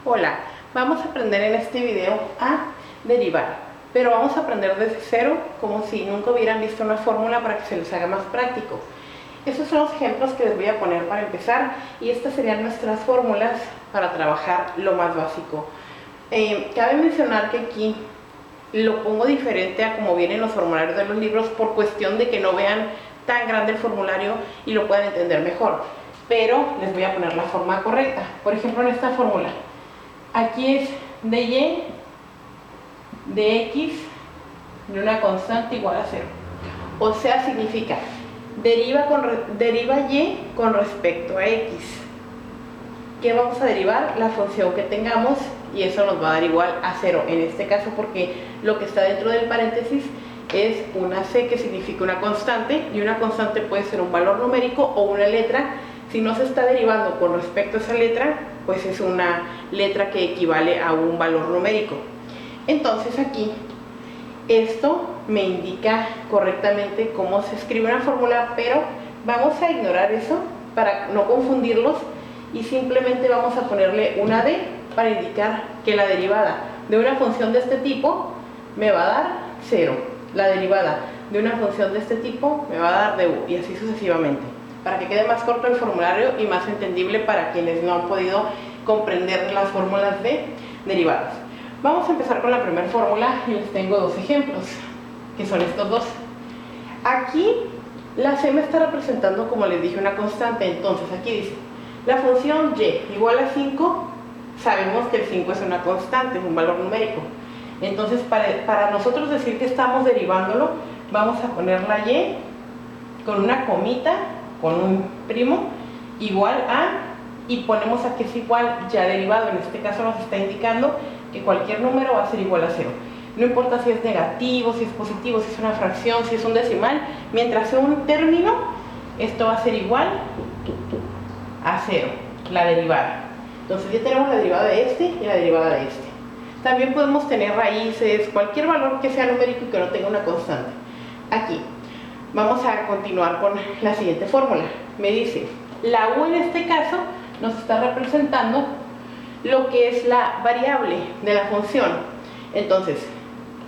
Hola, vamos a aprender en este video a derivar, pero vamos a aprender desde cero como si nunca hubieran visto una fórmula para que se les haga más práctico. Estos son los ejemplos que les voy a poner para empezar y estas serían nuestras fórmulas para trabajar lo más básico. Cabe mencionar que aquí lo pongo diferente a como vienen los formularios de los libros por cuestión de que no vean tan grande el formulario y lo puedan entender mejor, pero les voy a poner la forma correcta. Por ejemplo, en esta fórmula aquí es de y de x de una constante igual a 0. O sea, significa deriva y con respecto a x. ¿Qué vamos a derivar? La función que tengamos, y eso nos va a dar igual a 0 en este caso, porque lo que está dentro del paréntesis es una c, que significa una constante, y una constante puede ser un valor numérico o una letra. Si no se está derivando con respecto a esa letra, pues es una letra que equivale a un valor numérico. Entonces aquí esto me indica correctamente cómo se escribe una fórmula, pero vamos a ignorar eso para no confundirlos y simplemente vamos a ponerle una d para indicar que la derivada de una función de este tipo me va a dar 0. La derivada de una función de este tipo me va a dar de u, y así sucesivamente, para que quede más corto el formulario y más entendible para quienes no han podido comprender las fórmulas de derivadas. Vamos a empezar con la primera fórmula y les tengo dos ejemplos, que son estos dos. Aquí la c me está representando, como les dije, una constante. Entonces aquí dice, la función y igual a 5, sabemos que el 5 es una constante, es un valor numérico. Entonces para nosotros decir que estamos derivándolo, vamos a poner la y con una comita, con un primo, igual a, y ponemos aquí es igual ya derivado. En este caso nos está indicando que cualquier número va a ser igual a 0. No importa si es negativo, si es positivo, si es una fracción, si es un decimal, mientras sea un término, esto va a ser igual a 0, la derivada. Entonces ya tenemos la derivada de este y la derivada de este. También podemos tener raíces, cualquier valor que sea numérico y que no tenga una constante. Aquí vamos a continuar con la siguiente fórmula. Me dice, la u en este caso nos está representando lo que es la variable de la función. Entonces,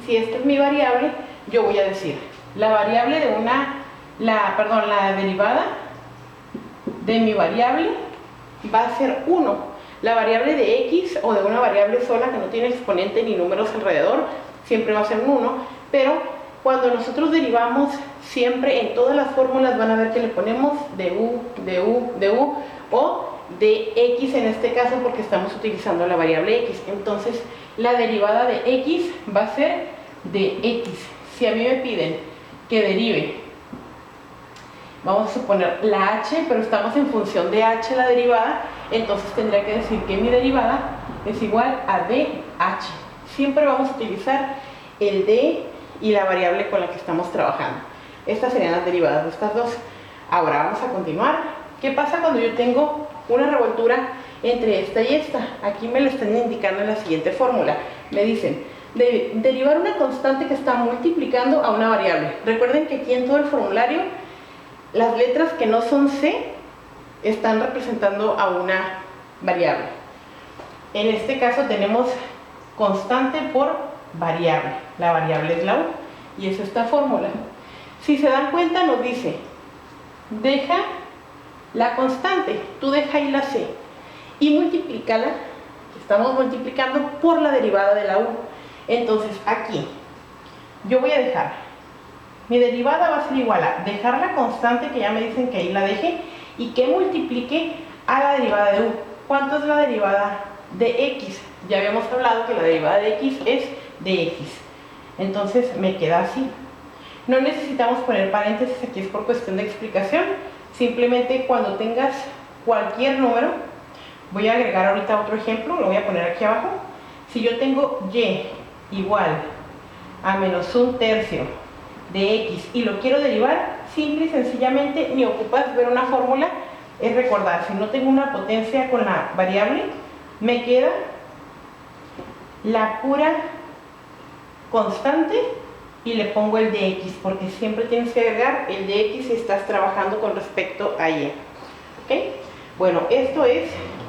si esta es mi variable, yo voy a decir, la variable de la derivada de mi variable va a ser 1. La variable de x o de una variable sola que no tiene exponente ni números alrededor, siempre va a ser un 1, pero cuando nosotros derivamos, siempre en todas las fórmulas van a ver que le ponemos de u, de u, de u, o de x en este caso porque estamos utilizando la variable x. Entonces la derivada de x va a ser de x. Si a mí me piden que derive, vamos a suponer la h, pero estamos en función de h la derivada, entonces tendría que decir que mi derivada es igual a dh. Siempre vamos a utilizar el d y la variable con la que estamos trabajando. Estas serían las derivadas de estas dos. Ahora vamos a continuar. ¿Qué pasa cuando yo tengo una revoltura entre esta y esta? Aquí me lo están indicando en la siguiente fórmula. Me dicen, derivar una constante que está multiplicando a una variable. Recuerden que aquí en todo el formulario las letras que no son c están representando a una variable. En este caso tenemos constante por variable. La variable es la u y es esta fórmula. Si se dan cuenta nos dice, deja la constante, tú deja ahí la c y multiplícala, estamos multiplicando por la derivada de la u. Entonces aquí yo voy a dejar, mi derivada va a ser igual a dejar la constante, que ya me dicen que ahí la deje, y que multiplique a la derivada de u. ¿Cuánto es la derivada de x? Ya habíamos hablado que la derivada de x es de x. Entonces me queda así. No necesitamos poner paréntesis, aquí es por cuestión de explicación. Simplemente cuando tengas cualquier número, voy a agregar ahorita otro ejemplo, lo voy a poner aquí abajo. Si yo tengo y igual a menos un tercio de x y lo quiero derivar, simple y sencillamente ni ocupas ver una fórmula, es recordar, si no tengo una potencia con la variable, me queda la pura constante y le pongo el de x, porque siempre tienes que agregar el de x si estás trabajando con respecto a y. ¿Ok? Bueno, esto es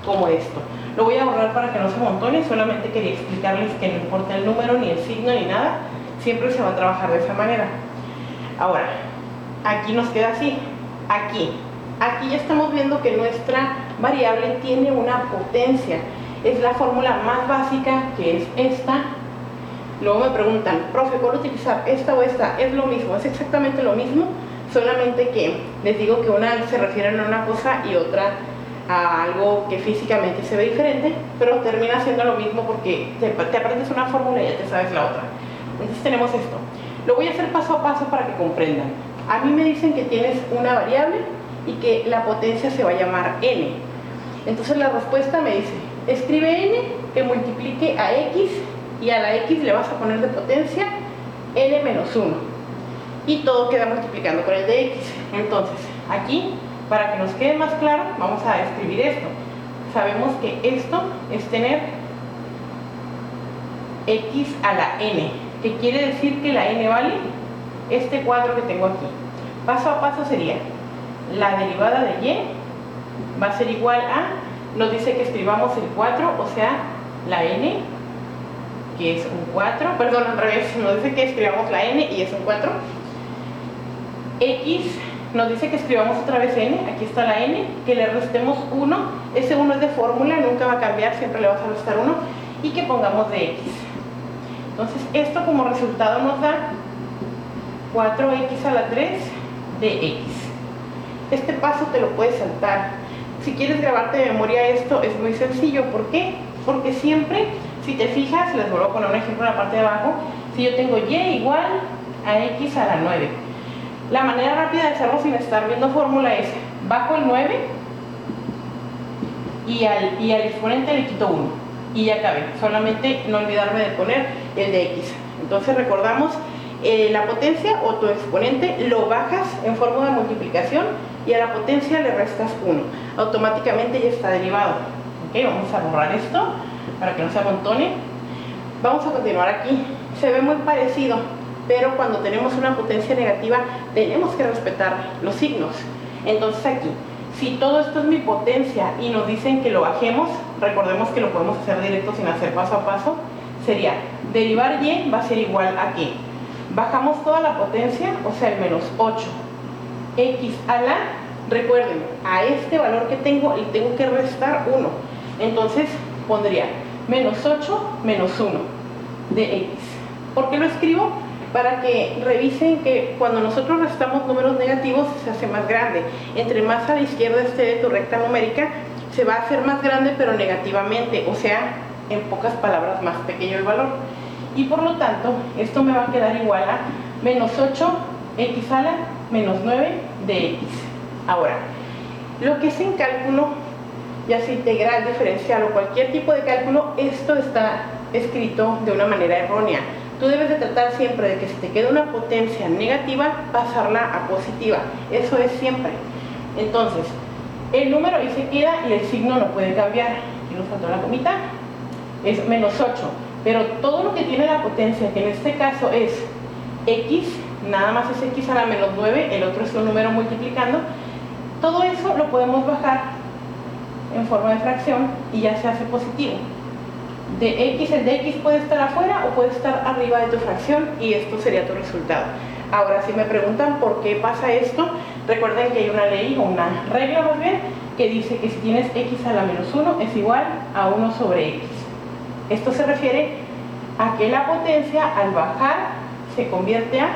como esto. Lo voy a borrar para que no se amontone, solamente quería explicarles que no importa el número, ni el signo, ni nada, siempre se va a trabajar de esa manera. Ahora, aquí nos queda así, aquí ya estamos viendo que nuestra variable tiene una potencia, es la fórmula más básica, que es esta. Luego me preguntan, profe, ¿puedo utilizar esta o esta? Es lo mismo, es exactamente lo mismo, solamente que les digo que una se refiere a una cosa y otra a algo que físicamente se ve diferente, pero termina siendo lo mismo porque te aprendes una fórmula y ya te sabes la otra. Entonces tenemos esto. Lo voy a hacer paso a paso para que comprendan. A mí me dicen que tienes una variable y que la potencia se va a llamar n. Entonces la respuesta me dice, escribe n que multiplique a x, y a la x le vas a poner de potencia n menos 1. Y todo queda multiplicando con el de x. Entonces, aquí, para que nos quede más claro, vamos a escribir esto. Sabemos que esto es tener x a la n, que quiere decir que la n vale este cuadro que tengo aquí. Paso a paso sería, la derivada de y va a ser igual a, nos dice que escribamos el 4, o sea, la n, que es un 4, perdón, al revés, nos dice que escribamos la n y es un 4. X nos dice que escribamos otra vez n, aquí está la n, que le restemos 1, ese 1 es de fórmula, nunca va a cambiar, siempre le vas a restar 1, y que pongamos de x. Entonces esto como resultado nos da 4x a la 3 de x. Este paso te lo puedes saltar. Si quieres grabarte de memoria esto, es muy sencillo. ¿Por qué? Porque siempre, si te fijas, les vuelvo a poner un ejemplo en la parte de abajo, si yo tengo y igual a x a la 9, la manera rápida de hacerlo sin estar viendo fórmula es, bajo el 9 y al exponente le quito 1 y ya acabé. Solamente no olvidarme de poner el de x. Entonces recordamos, la potencia o tu exponente lo bajas en forma de multiplicación y a la potencia le restas 1. Automáticamente ya está derivado. Ok, vamos a borrar esto para que no se amontone. Vamos a continuar aquí. Se ve muy parecido, pero cuando tenemos una potencia negativa tenemos que respetar los signos. Entonces aquí, si todo esto es mi potencia y nos dicen que lo bajemos, recordemos que lo podemos hacer directo sin hacer paso a paso, sería, derivar y va a ser igual a ¿qué? Bajamos toda la potencia, o sea el menos 8. X a la, recuerden, a este valor que tengo le tengo que restar 1. Entonces pondría menos 8 menos 1 de x. ¿Por qué lo escribo? Para que revisen que cuando nosotros restamos números negativos se hace más grande. Entre más a la izquierda esté de tu recta numérica, se va a hacer más grande pero negativamente, o sea, en pocas palabras, más pequeño el valor. Y por lo tanto, esto me va a quedar igual a menos 8 x a la menos 9 de x. Ahora, lo que es en cálculo, ya sea integral, diferencial o cualquier tipo de cálculo, esto está escrito de una manera errónea. Tú debes de tratar siempre de que si te queda una potencia negativa, pasarla a positiva. Eso es siempre. Entonces, el número ahí se queda y el signo no puede cambiar. Aquí nos faltó la comita. Es menos 8. Pero todo lo que tiene la potencia, que en este caso es x, nada más es x a la menos 9, el otro es un número multiplicando, todo eso lo podemos bajar en forma de fracción y ya se hace positivo. De x, el de x puede estar afuera o puede estar arriba de tu fracción y esto sería tu resultado. Ahora, si me preguntan por qué pasa esto, recuerden que hay una ley o una regla más bien que dice que si tienes x a la menos 1 es igual a 1 sobre x. Esto se refiere a que la potencia al bajar se convierte a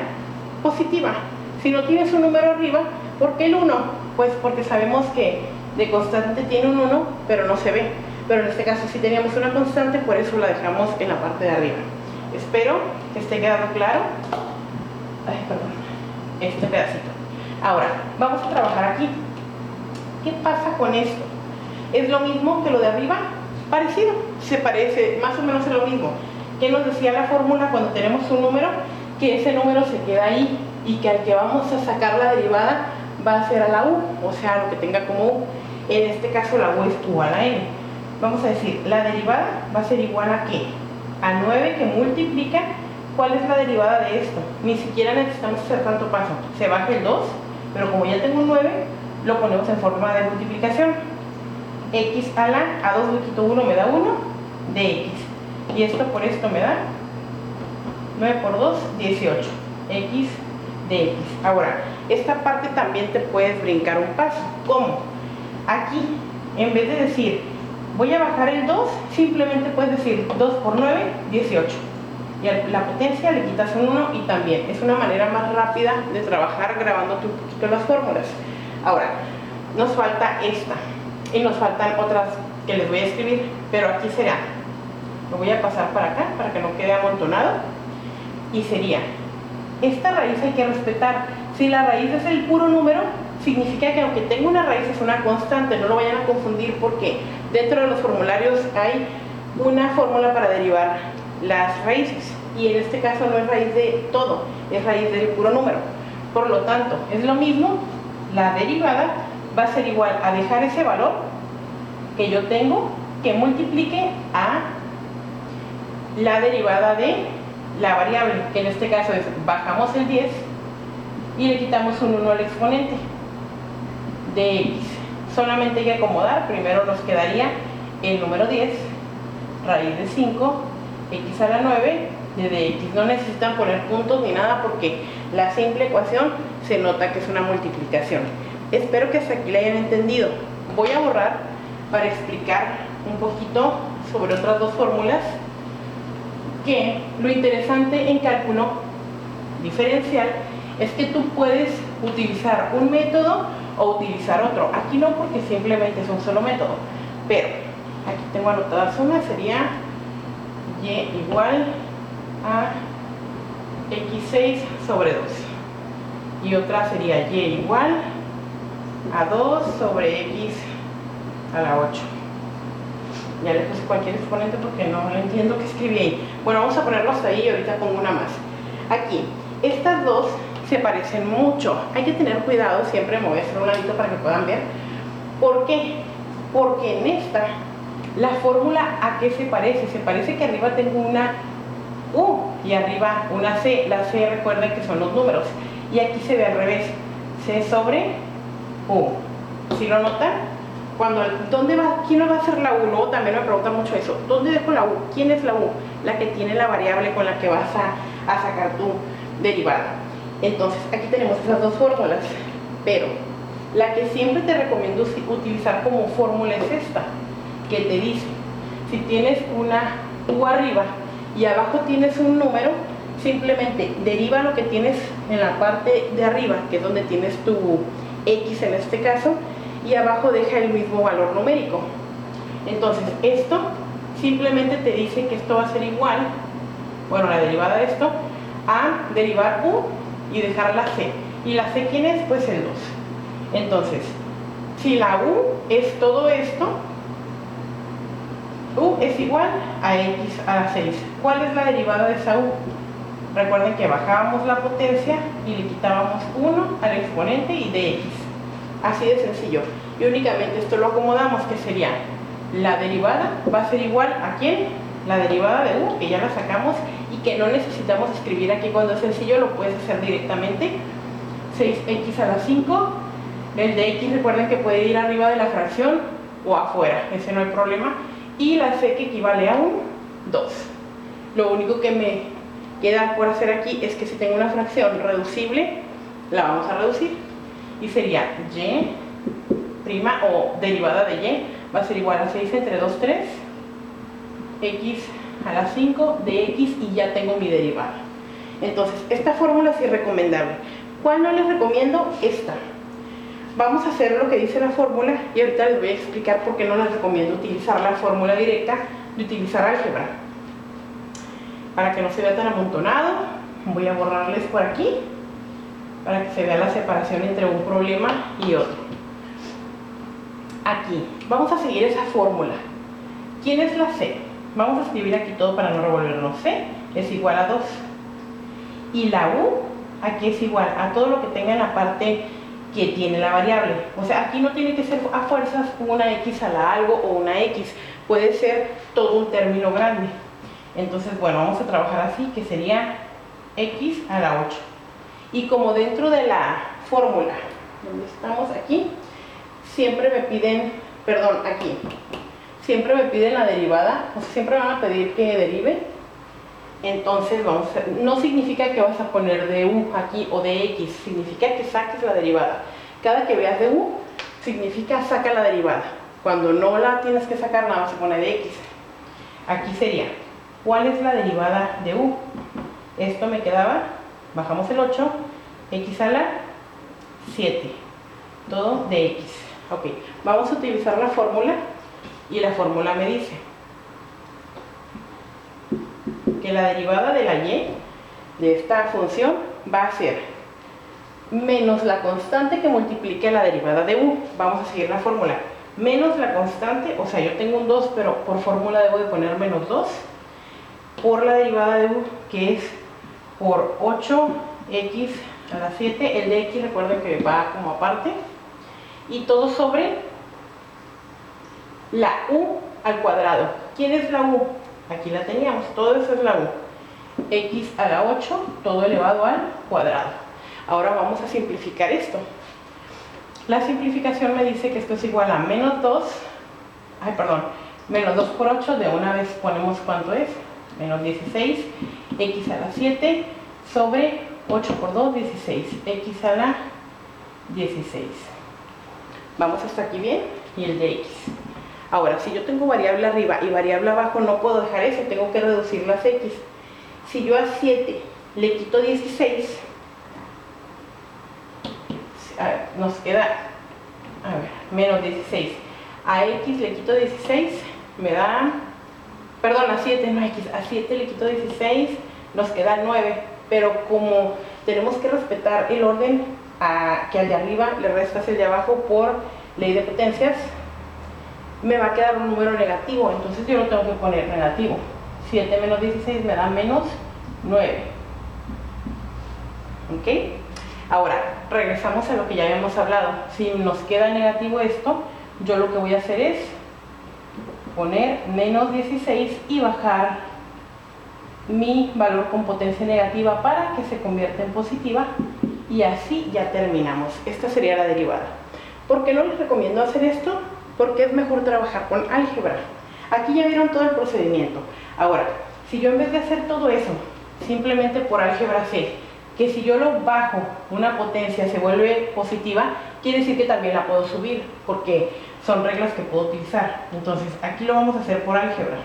positiva. Si no tienes un número arriba, ¿por qué el 1? Pues porque sabemos que de constante tiene un 1, pero no se ve. Pero en este caso sí teníamos una constante, por eso la dejamos en la parte de arriba. Espero que esté quedando claro. Ay, perdón. Este pedacito. Ahora, vamos a trabajar aquí. ¿Qué pasa con esto? ¿Es lo mismo que lo de arriba? Parecido, se parece, más o menos es lo mismo. ¿Qué nos decía la fórmula cuando tenemos un número? Que ese número se queda ahí y que al que vamos a sacar la derivada va a ser a la u, o sea, lo que tenga como u. En este caso la u es u a la n. Vamos a decir, la derivada va a ser igual a ¿qué? A 9 que multiplica. ¿Cuál es la derivada de esto? Ni siquiera necesitamos hacer tanto paso. Se baja el 2, pero como ya tengo un 9, lo ponemos en forma de multiplicación. x a la a2 le quito 1 me da 1 de x. Y esto por esto me da 9 por 2, 18. X de x. Ahora, esta parte también te puedes brincar un paso. ¿Cómo? Aquí, en vez de decir voy a bajar el 2, simplemente puedes decir 2 por 9, 18. Y a la potencia le quitas un 1 y también es una manera más rápida de trabajar grabándote un poquito las fórmulas. Ahora, nos falta esta y nos faltan otras que les voy a escribir, pero aquí será, lo voy a pasar para acá para que no quede amontonado, y sería, esta raíz hay que respetar. Si la raíz es el puro número, significa que aunque tenga una raíz es una constante, no lo vayan a confundir porque dentro de los formularios hay una fórmula para derivar las raíces y en este caso no es raíz de todo, es raíz del puro número. Por lo tanto, es lo mismo, la derivada va a ser igual a dejar ese valor que yo tengo que multiplique a la derivada de la variable, que en este caso es bajamos el 10 y le quitamos un 1 al exponente de x. Solamente hay que acomodar. Primero nos quedaría el número 10, raíz de 5, x a la 9 de dx. No necesitan poner puntos ni nada porque la simple ecuación se nota que es una multiplicación. Espero que hasta aquí la hayan entendido. Voy a borrar para explicar un poquito sobre otras dos fórmulas, que lo interesante en cálculo diferencial es que tú puedes utilizar un método o utilizar otro. Aquí no, porque simplemente es un solo método, pero aquí tengo anotadas una, sería y igual a x6 sobre 2 y otra sería y igual a 2 sobre x a la 8. Ya le puse cualquier exponente porque no lo entiendo que escribí ahí. Bueno, vamos a ponerlos ahí y ahorita pongo una más. Aquí, estas dos se parecen mucho. Hay que tener cuidado, siempre me voy a hacer un ladito para que puedan ver. ¿Por qué? Porque en esta, la fórmula ¿a qué se parece? Se parece que arriba tengo una U y arriba una C. La C, recuerden que son los números. Y aquí se ve al revés. C sobre U. ¿Sí lo notan? ¿Dónde va? ¿Quién no va a hacer la U? Luego también me preguntan mucho eso. ¿Dónde dejo la U? ¿Quién es la U? La que tiene la variable con la que vas a sacar tu derivada. Entonces, aquí tenemos esas dos fórmulas. Pero la que siempre te recomiendo utilizar como fórmula es esta, que te dice, si tienes una U arriba y abajo tienes un número, simplemente deriva lo que tienes en la parte de arriba, que es donde tienes tu X en este caso, y abajo deja el mismo valor numérico. Entonces esto simplemente te dice que esto va a ser igual, bueno, la derivada de esto, a derivar U y dejar la C. ¿Y la C quién es? Pues el 2. Entonces, si la U es todo esto, U es igual a X a la 6. ¿Cuál es la derivada de esa U? Recuerden que bajábamos la potencia y le quitábamos 1 al exponente y de X. Así de sencillo. Y únicamente esto lo acomodamos, que sería la derivada va a ser igual a ¿quién? La derivada de U, que ya la sacamos y que no necesitamos escribir aquí cuando es sencillo, lo puedes hacer directamente. 6x a la 5. El de X recuerden que puede ir arriba de la fracción o afuera, ese no hay problema. Y la C, que equivale a un 2. Lo único que me queda por hacer aquí es que si tengo una fracción reducible, la vamos a reducir. Y sería y prima o derivada de y va a ser igual a 6 entre 2, 3 x a la 5 de x y ya tengo mi derivada. Entonces, esta fórmula sí es recomendable. ¿Cuál no les recomiendo? Esta. Vamos a hacer lo que dice la fórmula y ahorita les voy a explicar por qué no les recomiendo utilizar la fórmula directa de utilizar álgebra. Para que no se vea tan amontonado, voy a borrarles por aquí para que se vea la separación entre un problema y otro. Aquí, vamos a seguir esa fórmula. ¿Quién es la C? Vamos a escribir aquí todo para no revolvernos. C es igual a 2. Y la U, aquí es igual a todo lo que tenga en la parte que tiene la variable. O sea, aquí no tiene que ser a fuerzas una X a la algo o una X. Puede ser todo un término grande. Entonces, bueno, vamos a trabajar así, que sería X a la 8. Y como dentro de la fórmula, donde estamos aquí, siempre me piden perdón, aquí, siempre me piden la derivada, o sea, siempre van a pedir que derive. Entonces no significa que vas a poner de u aquí o de x, significa que saques la derivada. Cada que veas de u, significa saca la derivada. Cuando no la tienes que sacar, nada más se pone de x. Aquí sería, ¿cuál es la derivada de u? Esto me quedaba, bajamos el 8, x a la 7, todo de x. Ok, vamos a utilizar la fórmula, y la fórmula me dice que la derivada de la y de esta función va a ser menos la constante que multiplique la derivada de u. Vamos a seguir la fórmula. Menos la constante, o sea, yo tengo un 2, pero por fórmula debo de poner menos 2, por la derivada de u, que es por 8x a la 7. El de x recuerden que va como aparte. Y todo sobre la u al cuadrado. ¿Quién es la u? Aquí la teníamos, todo eso es la u. X a la 8, todo elevado al cuadrado. Ahora vamos a simplificar esto. La simplificación me dice que esto es igual a menos 2, menos 2 por 8, de una vez ponemos cuánto es, menos 16, x a la 7, sobre 8 por 2, 16, x a la 16. Vamos hasta aquí bien, y el de x. Ahora, si yo tengo variable arriba y variable abajo, no puedo dejar eso, tengo que reducir las x. Si yo a 7 le quito 16, nos queda, menos 16. A x le quito 16, me da, perdón, a 7, no a x, a 7 le quito 16, nos queda 9. Pero como tenemos que respetar el orden, que al de arriba le restas el de abajo por ley de potencias, me va a quedar un número negativo, entonces yo lo tengo que poner negativo. 7 menos 16 me da menos 9. ¿Ok? Ahora, regresamos a lo que ya habíamos hablado. Si nos queda negativo esto, yo lo que voy a hacer es poner menos 16 y bajar mi valor con potencia negativa para que se convierta en positiva, y así ya terminamos. Esta sería la derivada. ¿Por qué no les recomiendo hacer esto? Porque es mejor trabajar con álgebra. Aquí ya vieron todo el procedimiento. Ahora, si yo en vez de hacer todo eso, simplemente por álgebra sé que si yo lo bajo, una potencia se vuelve positiva, quiere decir que también la puedo subir, porque son reglas que puedo utilizar. Entonces, aquí lo vamos a hacer por álgebra.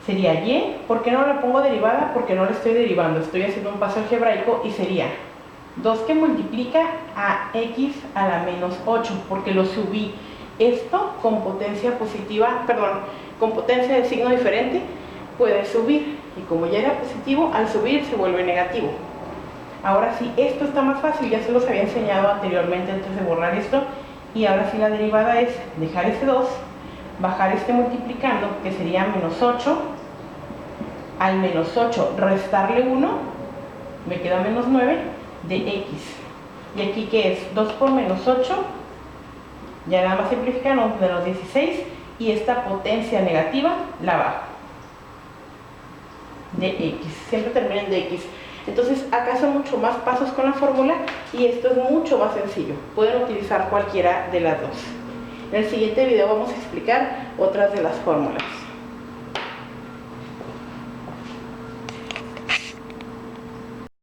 Sería y, ¿por qué no la pongo derivada? Porque no la estoy derivando, estoy haciendo un paso algebraico, y sería 2 que multiplica a x a la menos 8, porque lo subí. Esto con potencia positiva, perdón, con potencia de signo diferente, puede subir, y como ya era positivo, al subir se vuelve negativo. Ahora sí, esto está más fácil, ya se los había enseñado anteriormente antes de borrar esto, y ahora sí la derivada es dejar ese 2, bajar este multiplicando, que sería menos 8, al menos 8 restarle 1, me queda menos 9, de x. Y aquí, ¿qué es? 2 por menos 8, ya nada más simplificamos, menos 16, y esta potencia negativa la bajo. De x, siempre termina en de x. Entonces, acá son mucho más pasos con la fórmula, y esto es mucho más sencillo. Pueden utilizar cualquiera de las dos. En el siguiente video vamos a explicar otras de las fórmulas.